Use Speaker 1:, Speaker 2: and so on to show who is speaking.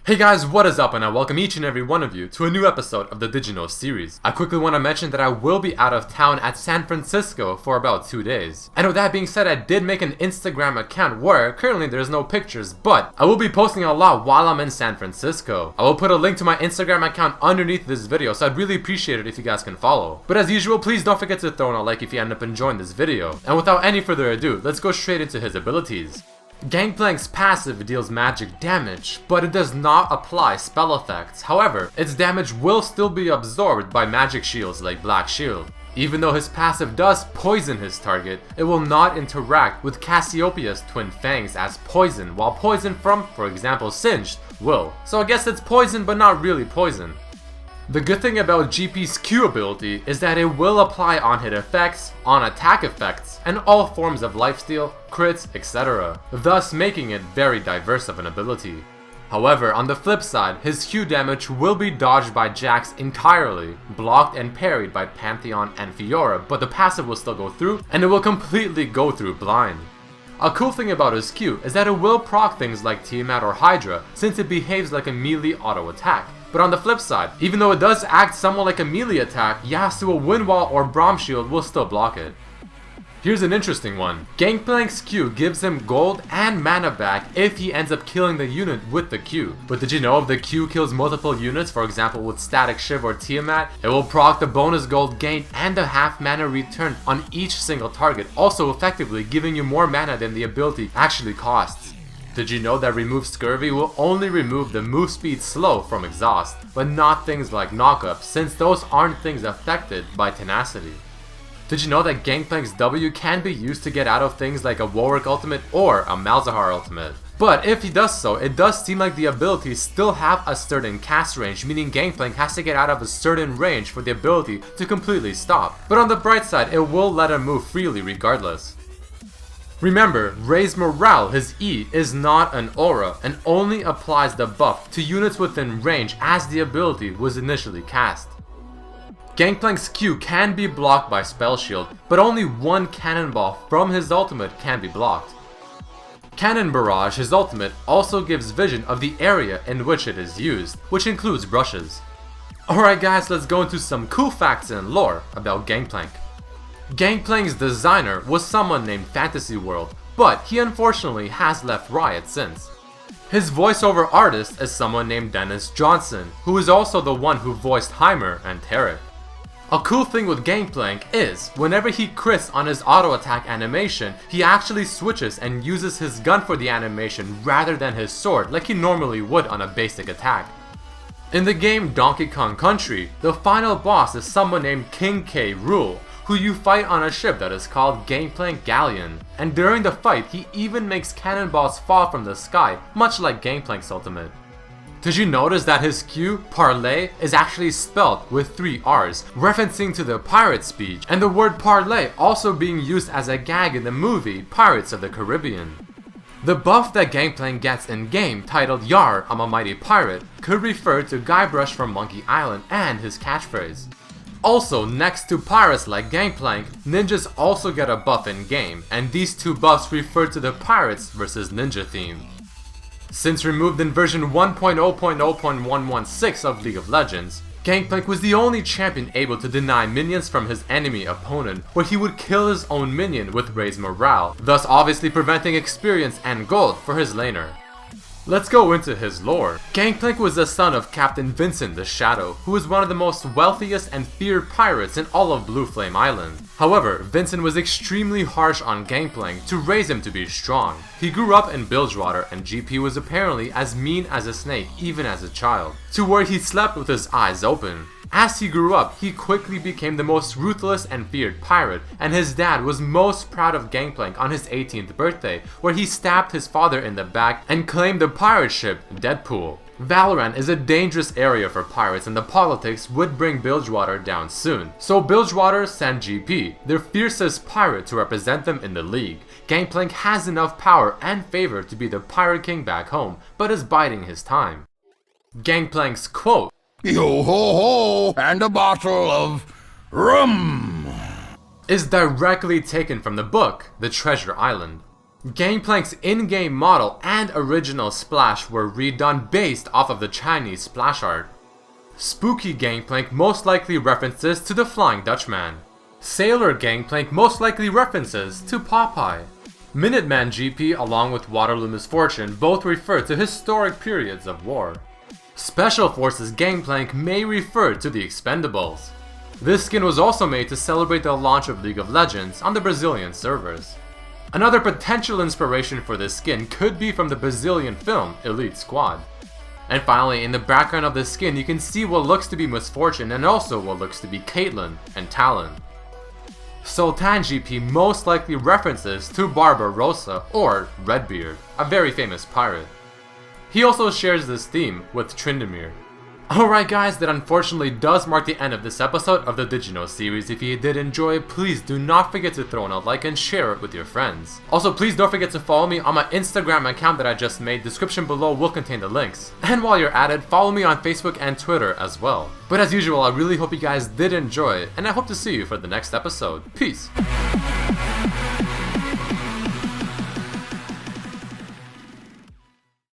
Speaker 1: Hey guys, what is up, and I welcome each and every one of you to a new episode of the Did You Know series. I quickly want to mention that I will be out of town at San Francisco for about 2 days. And with that being said, I did make an Instagram account where currently there's no pictures, but I will be posting a lot while I'm in San Francisco. I will put a link to my Instagram account underneath this video, so I'd really appreciate it if you guys can follow. But as usual, please don't forget to throw in a like if you end up enjoying this video. And without any further ado, let's go straight into his abilities. Gangplank's passive deals magic damage, but it does not apply spell effects. However, its damage will still be absorbed by magic shields like Black Shield. Even though his passive does poison his target, it will not interact with Cassiopeia's Twin Fangs as poison, while poison from, for example, Singed, will. So I guess it's poison but not really poison. The good thing about GP's Q ability is that it will apply on hit effects, on attack effects, and all forms of lifesteal, crits, etc., thus making it very diverse of an ability. However, on the flip side, his Q damage will be dodged by Jax entirely, blocked and parried by Pantheon and Fiora, but the passive will still go through, and it will completely go through blind. A cool thing about his Q is that it will proc things like Tiamat or Hydra, since it behaves like a melee auto attack. But on the flip side, even though it does act somewhat like a melee attack, Yasuo Wind Wall or Braum Shield will still block it. Here's an interesting one. Gangplank's Q gives him gold and mana back if he ends up killing the unit with the Q. But did you know if the Q kills multiple units, for example with Static Shiv or Tiamat, it will proc the bonus gold gained and the half mana return on each single target, also effectively giving you more mana than the ability actually costs. Did you know that Remove Scurvy will only remove the move speed slow from exhaust, but not things like knockup, since those aren't things affected by tenacity? Did you know that Gangplank's W can be used to get out of things like a Warwick ultimate or a Malzahar ultimate? But if he does so, it does seem like the abilities still have a certain cast range, meaning Gangplank has to get out of a certain range for the ability to completely stop. But on the bright side, it will let him move freely regardless. Remember, Raise Morale, his E, is not an aura and only applies the buff to units within range as the ability was initially cast. Gangplank's Q can be blocked by Spell Shield, but only one cannonball from his ultimate can be blocked. Cannon Barrage, his ultimate, also gives vision of the area in which it is used, which includes brushes. Alright guys, let's go into some cool facts and lore about Gangplank. Gangplank's designer was someone named Fantasy World, but he unfortunately has left Riot since. His voiceover artist is someone named Dennis Johnson, who is also the one who voiced Heimer and Tarek. A cool thing with Gangplank is, whenever he crits on his auto attack animation, he actually switches and uses his gun for the animation rather than his sword like he normally would on a basic attack. In the game Donkey Kong Country, the final boss is someone named King K. Rool, who you fight on a ship that is called Gangplank Galleon, and during the fight he even makes cannonballs fall from the sky, much like Gangplank's ultimate. Did you notice that his Q, Parlay, is actually spelled with 3 R's, referencing to the pirate speech, and the word parlay also being used as a gag in the movie Pirates of the Caribbean. The buff that Gangplank gets in-game, titled Yar, I'm a Mighty Pirate, could refer to Guybrush from Monkey Island and his catchphrase. Also, next to pirates like Gangplank, ninjas also get a buff in-game, and these two buffs refer to the Pirates vs Ninja theme. Since removed in version 1.0.0.116 of League of Legends, Gangplank was the only champion able to deny minions from his enemy opponent, where he would kill his own minion with Raise Morale, thus obviously preventing experience and gold for his laner. Let's go into his lore. Gangplank was the son of Captain Vincent the Shadow, who was one of the most wealthiest and feared pirates in all of Blue Flame Island. However, Vincent was extremely harsh on Gangplank to raise him to be strong. He grew up in Bilgewater, and GP was apparently as mean as a snake even as a child, to where he slept with his eyes open. As he grew up, he quickly became the most ruthless and feared pirate, and his dad was most proud of Gangplank on his 18th birthday, where he stabbed his father in the back and claimed the pirate ship Deadpool. Valorant is a dangerous area for pirates, and the politics would bring Bilgewater down soon. So Bilgewater sent GP, their fiercest pirate, to represent them in the league. Gangplank has enough power and favor to be the pirate king back home, but is biding his time. Gangplank's quote,
Speaker 2: "Yo ho ho, and a bottle of rum,"
Speaker 1: is directly taken from the book The Treasure Island. Gangplank's in-game model and original splash were redone based off of the Chinese splash art. Spooky Gangplank most likely references to the Flying Dutchman. Sailor Gangplank most likely references to Popeye. Minuteman GP along with Waterloo Misfortune both refer to historic periods of war. Special Forces Gangplank may refer to the Expendables. This skin was also made to celebrate the launch of League of Legends on the Brazilian servers. Another potential inspiration for this skin could be from the Brazilian film Elite Squad. And finally, in the background of this skin you can see what looks to be Misfortune and also what looks to be Caitlyn and Talon. Sultan GP most likely references to Barbarossa or Redbeard, a very famous pirate. He also shares this theme with Tryndamere. Alright guys, that unfortunately does mark the end of this episode of the Did You Know series. If you did enjoy, please do not forget to throw in a like and share it with your friends. Also, please don't forget to follow me on my Instagram account that I just made. Description below will contain the links. And while you're at it, follow me on Facebook and Twitter as well. But as usual, I really hope you guys did enjoy, and I hope to see you for the next episode. Peace!